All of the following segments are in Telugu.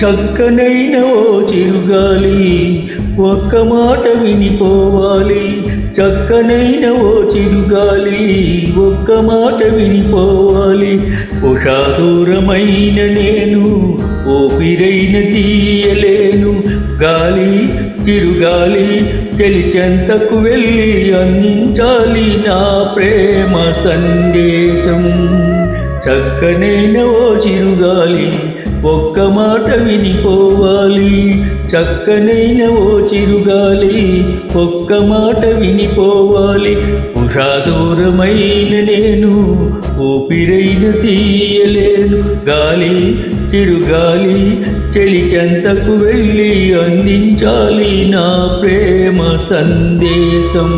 చక్కనైన ఓ చిరుగాలి ఒక్క మాట వినిపోవాలి. చక్కనైన ఓ చిరుగాలి ఒక్క మాట వినిపోవాలి. ఉషాదూరమైన నేను ఊపిరైన తీయలేను. గాలి చిరుగాలి చెలిచెంతకు వెళ్ళి అందించాలి నా ప్రేమ సందేశం. చక్కనైన ఓ చిరుగాలి ఒక్క మాట వినిపోవాలి. చక్కనైన ఓ చిరుగాలి ఒక్క మాట వినిపోవాలి. ఉషాదూరమైన నేను ఊపిరైన తీయలేను. గాలి చిరుగాలి చెలిచెంతకు వెళ్ళి అందించాలి నా ప్రేమ సందేశం.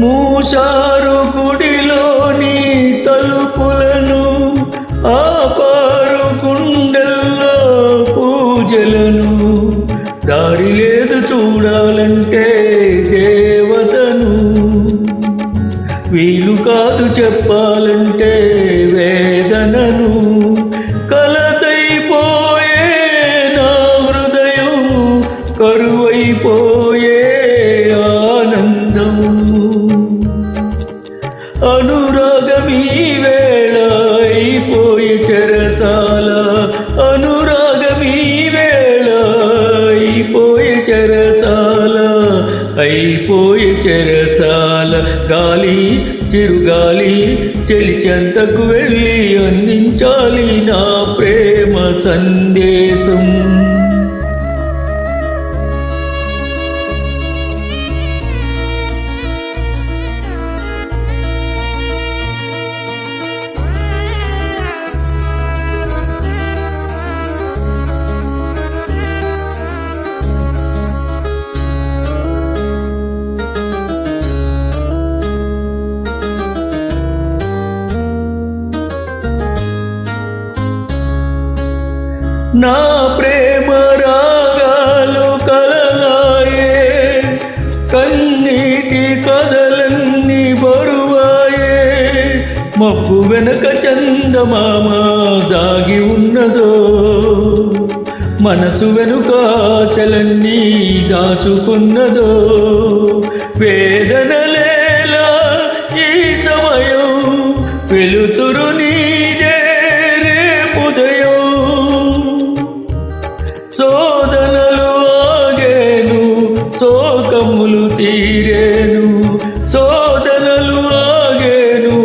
మూసారు గుడిలోని తలుపులను, ఆపారు గుండెల్లో పూజలను. దారి లేదు చూడాలంటే దేవతను, వీలు కాదు చెప్పాలంటే వేదనను. కలతైపోయే నా హృదయం, కరువైపోయే ఆనందం. అనురాగమీ వేళ అయిపోయే చెరసాల, అనురాగమీ వేళ అయిపోయే చెరసాల, అయిపోయే చెరసాల. గాలి చిరుగాలి చెలిచెంతకు వెళ్ళి అందించాలి నా ప్రేమ సందేశం. నా ప్రేమ రాగాలు కలలాయే, కన్నీటి కథలన్నీ బరువాయే. మబ్బు వెనక చందమామ దాగి ఉన్నదో, మనసు వెనుక ఆశలన్నీ దాచుకున్నదో. వేదనలేలా ఈ సమయం, వెలుతురు నీదే రేపుదయం. శోధనలు ఆగేను, శోకములు తీరేను. శోధనలు ఆగేను,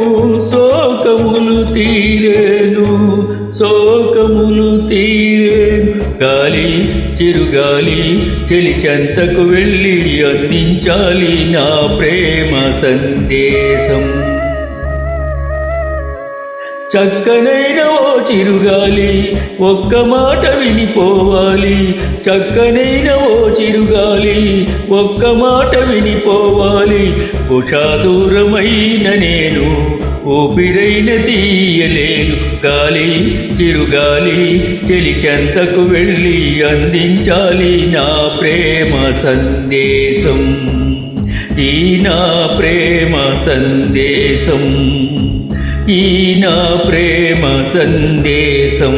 శోకములు తీరేను, శోకములు తీరేను. గాలి చిరుగాలి చెలిచెంతకు వెళ్ళి అందించాలి నా ప్రేమ సందేశం. చక్కనైన ఓ చిరుగాలి ఒక్క మాట వినిపోవాలి. చక్కనైన ఓ చిరుగాలి ఒక్క మాట వినిపోవాలి. ఉషాదూరమైన నేను ఊపిరైన తీయలేను. గాలి చిరుగాలి చెలిచెంతకు వెళ్ళి అందించాలి నా ప్రేమ సందేశం. ఈ నా ప్రేమ సందేశం, ఈ నా ప్రేమ సందేశం.